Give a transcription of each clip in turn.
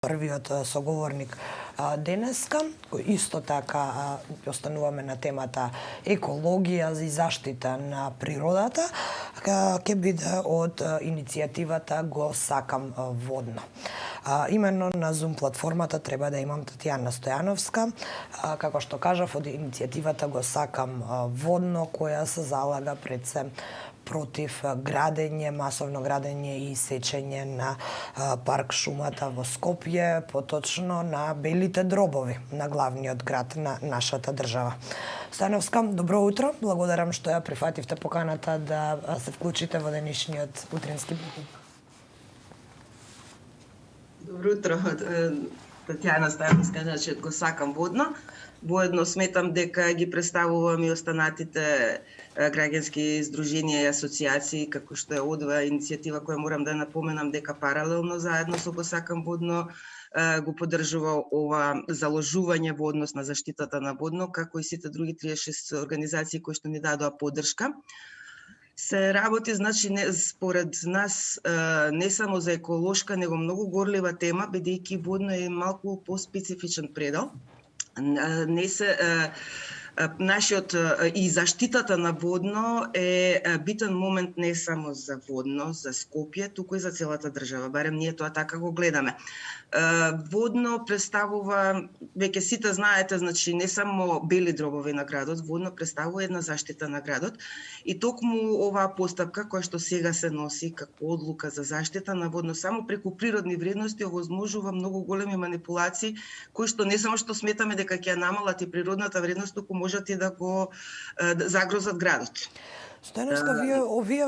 првиот соговорник денеска, кој исто така остануваме на темата екологија и заштита на природата, ќе биде од иницијативата Го сакам водно. Именно на Zoom платформата треба да имам Татјана Стојановска, како што кажав, од иницијативата Го сакам водно, која се залага пред се против градење, масовно градење и сечење на парк шумата во Скопје, поточно на Белите дробови, на главниот град на нашата држава. Стојановска, добро утро. Благодарам што ја прифативте поканата да се вклучите во денешниот утрински брифинг. Добро утро, Татјана Стојановска, значи Го сакам водно. Воедно сметам дека ги представувам и останатите граѓански здруженија и асоциации, како што е ОДВА, иницијатива која морам да напоменам дека паралелно заедно со Го сакам водно го поддржува ова заложување во однос на заштитата на водно, како и сите други 36 организации кои што ни дадоа поддршка. Се работи, значи, според нас, не само за еколошка, него многу горлива тема, бидејќи водно е малку поспецифичен предел. Не се нашиот и заштитата на водно е битен момент не само за водно, за Скопје, туку и за целата држава, барем ние тоа така го гледаме. Водно представува, веќе сите знаете, значи не само бели дробови на градот, водно представува една заштита на градот и токму оваа постапка која што сега се носи како одлука за заштита на водно само преку природни вредности овозможува многу големи манипулации кои што не само што сметаме дека ќе намалат и природната вредност, туку можат и да го загрозат градот. Стојановска, вие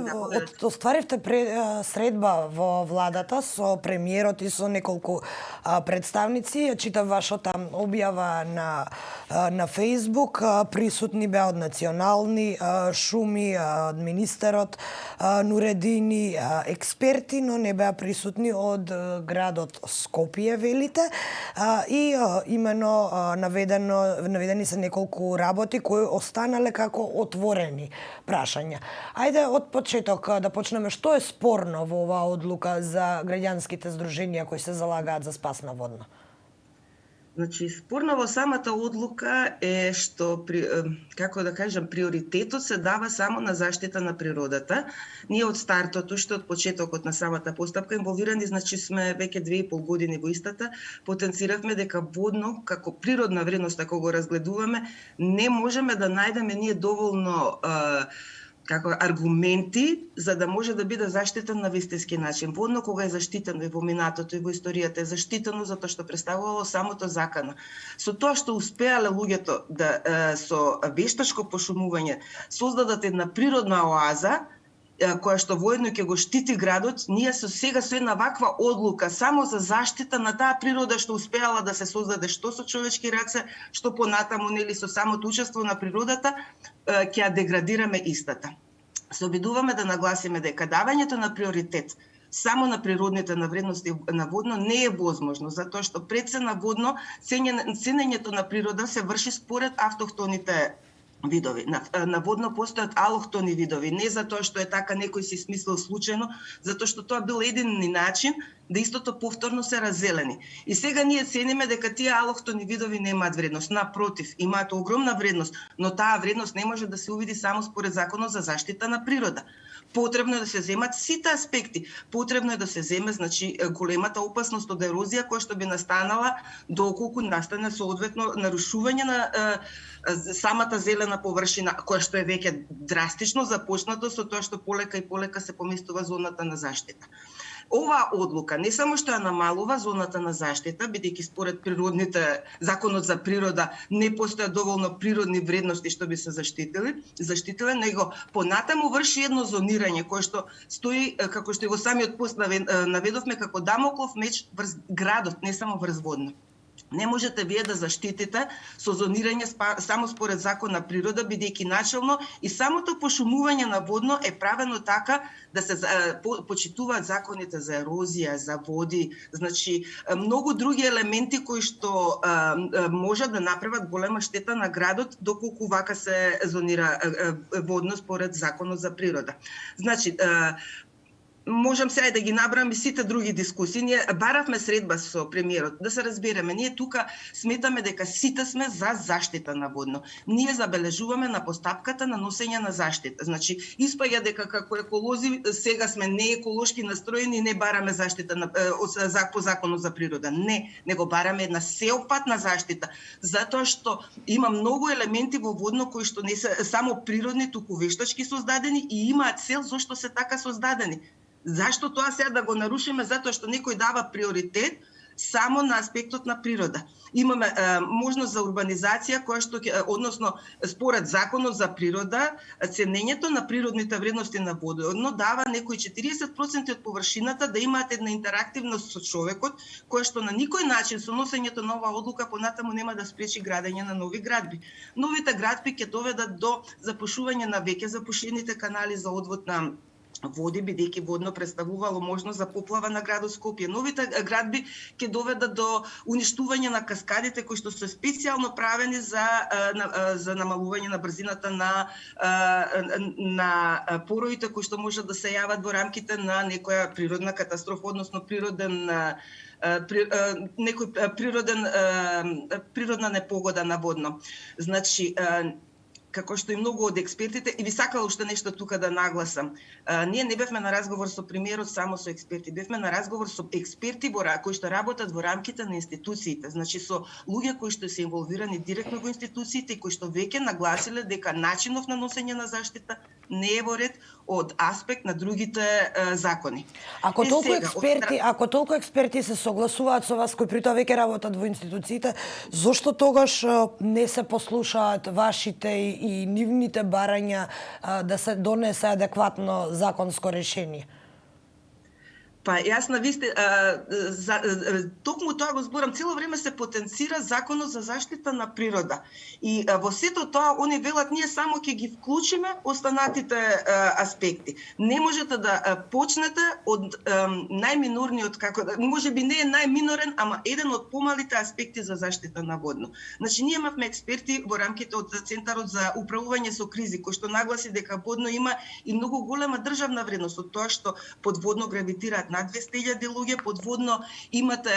остваривте средба во владата со премиерот и со неколку представници. Ја читав вашата објава на Facebook. Присутни беа од национални шуми, од министерот, Нуредини, експерти, но не беа присутни од градот Скопје, велите. И имено наведени се неколку работи кои останале како отворени прашања. Ајде од почеток да почнеме. Што е спорно во оваа одлука за граѓанските здруженија кои се залагаат за спас на водно? Значи, спорно во самата одлука е што, како да кажам, приоритетот се дава само на заштита на природата. Ние од стартот, уште од почетокот на самата постапка, инволвирани, значи сме веќе 2,5 години во истата, потенциравме дека водно, како природна вредност, ако го разгледуваме, не можеме да најдеме ние доволно како аргументи за да може да биде заштитен на вистински начин. Водно кога е заштитено и во минатото и во историјата е заштитено затоа што представувало самото закана. Со тоа што успеале луѓето да со вештачко пошумување создадат една природна оаза која што воедно ќе го штити градот, ние сега со една ваква одлука само за заштита на таа природа што успеала да се создаде што со човечки раце, што понатаму нели со самото учество на природата, ќе ја деградираме истата. Се обидуваме да нагласиме дека давањето на приоритет само на природните навредности на водно не е возможно, затоа што пред се на водно ценењето на природа се врши според автохтоните видови. На водно постојат алохтони видови, не затоа што е така некој си смислил случајно, затоа што тоа бил едини начин да истото повторно се раззелени. И сега ние цениме дека тие алохтони видови немаат вредност. Напротив, имаат огромна вредност, но таа вредност не може да се увиди само според Законот за заштита на природа. Потребно е да се земат сите аспекти. Потребно е да се земе, значи, големата опасност од ерозија која што би настанала доколку настане соодветно нарушување на самата зелена површина, која што е веќе драстично започнато со тоа што полека и полека се поместува зоната на заштита. Оваа одлука не само што ја намалува зоната на заштита, бидејќи според природните Законот за природа не постојат доволно природни вредности што би се заштитиле, него понатаму врши едно зонирање кое што стои, како што и во самиот пост наведовме, како дамоклов меч врз градот, не само врз водно. Не можете вие да заштитите со зонирање само според Закон на природа, бидејќи начелно и самото пошумување на водно е правено така да се почитуваат законите за ерозија, за води, значи многу други елементи кои што можат да направат голема штета на градот доколку вака се зонира водно според Законот за природа. Значи, можам сега да ги набрам и сите други дискусии. Ние баравме средба со премиерот. Да се разбереме, ние тука сметаме дека сите сме за заштита на водно. Ние забележуваме на постапката на носење на заштита. Значи, испаѓа дека како еколози сега сме нееколошки настроени и не бараме заштита на, по законот за природа. Не, него бараме една сеопатна заштита. Затоа што има многу елементи во водно кои што не се само природни, туку вештачки создадени и имаат цел зошто се така создадени. Зашто тоа сега да го нарушиме? Затоа што некој дава приоритет само на аспектот на природа. Имаме можност за урбанизација која што односно според законот за природа ценењето на природните вредности на водно дава некои 40% од површината да имаат една интерактивност со човекот која што на никој начин со носењето на оваа одлука понатаму нема да спречи градење на нови градби. Новите градби ќе доведат до запушување на веќе запушените канали за одвод на води, бидејќи водно представувало можност за поплава на градот Скопје. Новите градби ќе доведат до уништување на каскадите кои што се специјално правени за намалување на брзината на пороите кои што можат да се јават во рамките на некоја природна катастрофа, односно природна непогода на водно. Значи, како што и многу од експертите, и би сакала уште нешто тука да нагласам. Ние не бевме на разговор со премиерот само со експерти, бевме на разговор со експерти кои што работат во рамките на институциите, значи со луѓе кои што се инволвирани директно во институциите и кои што веќе нагласиле дека начинов на носење на заштита не е во ред од аспект на другите закони. Ако толку експерти се согласуваат со вас кои при тоа веќе работат во институциите, зошто тогаш не се послушаат вашите и нивните барања да се донесе адекватно законско решение? Па јас на висте, токму тоа го зборам, цело време се потенцира законот за заштита на природа. И во сето тоа, они велат, ние само ќе ги вклучиме останатите аспекти. Не можете да почнете од најминорниот, може би не е најминорен, ама еден од помалите аспекти за заштита на водно. Значи, ние имавме експерти во рамките од Центарот за управување со кризи, кој што нагласи дека водно има и многу голема државна вредност од тоа што подводно гравитираат над 200.000 луѓе, подводно имате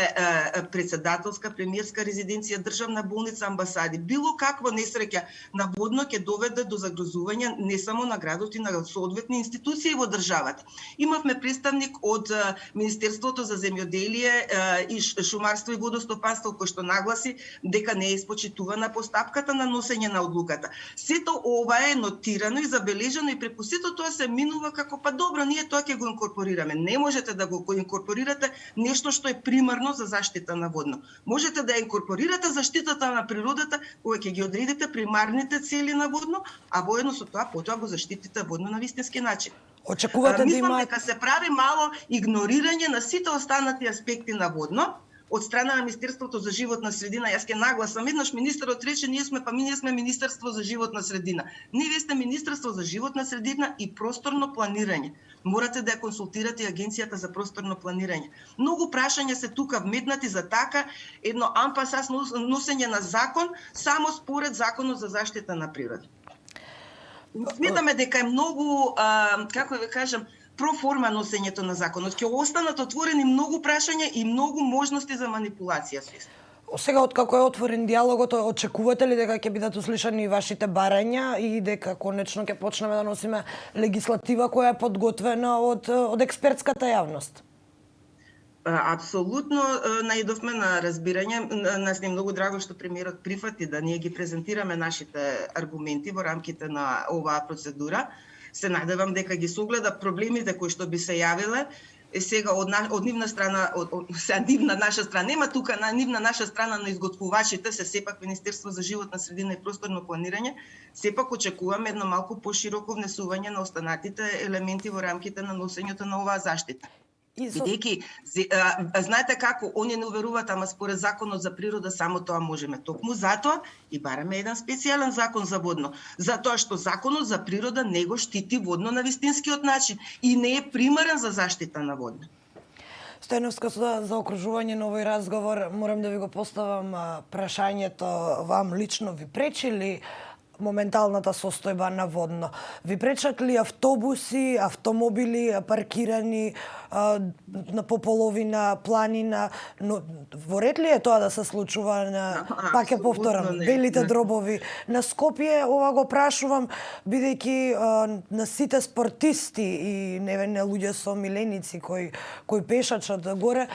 председателска, премиерска резиденција, државна болница, амбасади. Било каква несреќа на водно ќе доведе до загрозување не само на градот и на соодветни институции во државата. Имавме представник од Министерството за земјоделие и шумарство и водостопанство кој што нагласи дека не е испочитувана постапката на носење на одлуката. Сето ова е нотирано и забележано и преку сето тоа се минува како па добро, ние тоа ќе го инкорпорираме. Не можете да го инкорпорирате нешто што е примарно за заштита на водно. Можете да инкорпорирате заштитата на природата кога ќе ги одредите примарните цели на водно, а воедно со тоа потоа го заштитите водно на вистински начин. Очекувате да мислам дека се прави мало игнорирање на сите останати аспекти на водно од страна на Министерството за животна средина. Јас ќе нагласам, еднаш министерот рече ние сме Министерство за животна средина. Не сте Министерство за животна средина и просторно планирање. Морате да ја консултирате Агенцијата за просторно планирање. Многу прашања се тука вметнати за така едно ампасас носење на закон само според законот за заштита на природа. Сметаме дека е многу, како да кажам, проформа носењето на законот. Ќе останат отворени многу прашања и многу можности за манипулација. Сега, откако е отворен диалогот, очекувате ли дека ќе бидат услушани вашите барања и дека конечно ќе почнеме да носиме легислатива која е подготвена од експертската јавност? Апсолутно наидовме на разбирање. Нас не е многу драго што премиерот прифати да ние ги презентираме нашите аргументи во рамките на оваа процедура. Се надевам дека ги согледа проблемите кои што би се јавиле. Сега од нивна страна, нивна наша страна, нема тука на нивна наша страна на изготвувачите, се сепак Министерство за животна средина и просторно планирање, сепак очекуваме едно малку пошироко внесување на останатите елементи во рамките на носењето на оваа заштита. Бидејќи, знаете како, они не уверуваат, ама според законот за природа само тоа можеме. Токму затоа и бараме еден специјален закон за водно. Затоа што законот за природа не го штити водно на вистинскиот начин и не е примарен за заштита на водно. Стојановска, за окружување на овој разговор, морам да ви го поставам прашањето, вам лично ви пречи ли моменталната состојба на водно. Ви пречат ли автобуси, автомобили паркирани по половина планина, но во ред ли е тоа да се случува на пак ќе повторам, белите дробови на Скопје? Ова го прашувам бидејќи на сите спортисти и невине луѓе со миленици кои пешачат горе,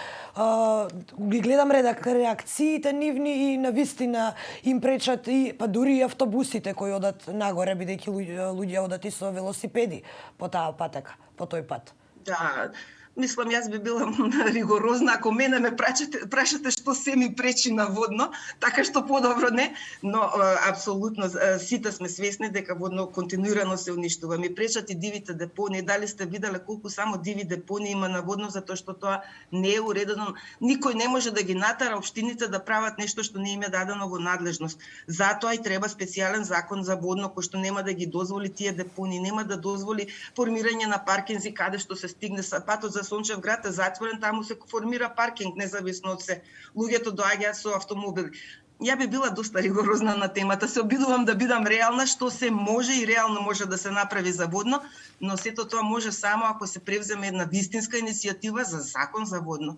ги гледам реакциите нивни и навистина им пречат и па дури и автобусите кои одат нагоре, бидејќи луѓе одат и со велосипеди по таа патека, по тој пат. Да, мислам, јас би била ригорозна ако мене ме прашате што се ми пречи на водно, така што подобро не, но апсолутно сите сме свесни дека водно континуирано се уништува. Ми пречат и дивите депонии. Дали сте виделе колку само диви депонии има на водно, затоа што тоа не е уредено. Никој не може да ги натера општините да прават нешто што не им е дадено во надлежност. Затоа и треба специјален закон за водно кој што нема да ги дозволи тие депонии, нема да дозволи формирање на паркинзи каде што се стигне. Патот за Сончев град е затворен, таму се формира паркинг независно од се. Луѓето доаѓаат со автомобили. Ја би била доста ригорозна на темата. Се обидувам да бидам реална, што се може и реално може да се направи за водно, но сето тоа може само ако се превземе една вистинска иницијатива за закон за водно.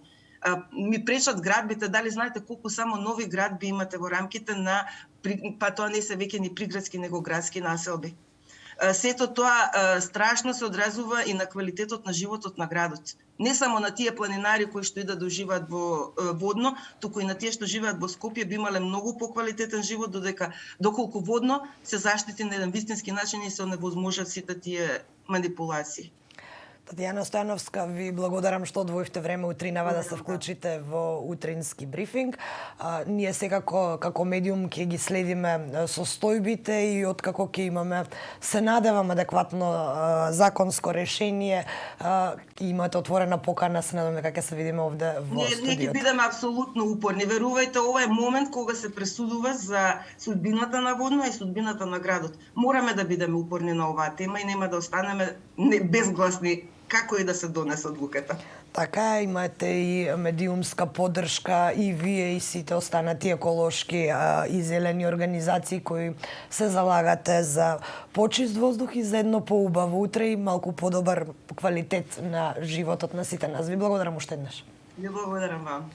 Ми пречат градбите, дали знаете колку само нови градби имате во рамките на, па тоа не се веќе ни приградски, него градски населби. Сето тоа страшно се одразува и на квалитетот на животот на градот. Не само на тие планинари кои што идат да живеат во водно, туку и на тие што живеат во Скопје би имале многу поквалитетен живот доколку водно се заштити на еден вистински начин и се оневозможат сите тие манипулации. Татјана Стојановска, ви благодарам што одвоивте време утринава да се вклучите во утрински брифинг. Ние секако како медиум ќе ги следиме состојбите и откако ќе имаме, се надевам, адекватно законско решение. Имате отворена покана, се надевам дека ќе се видиме овде во студиото. Ние ќе бидеме апсолутно упорни. Верувајте, ова е момент кога се пресудува за судбината на водно и судбината на градот. Мораме да бидеме упорни на оваа тема и нема да останеме безгласни како и да се донесе одлуката. Така, имате и медиумска поддршка и вие и сите останати еколошки и зелени организации кои се залагате за почист воздух и за едно поубаво утре и малку подобар квалитет на животот на сите нас. Ви благодарам уште еднаш. Ви благодарам вам.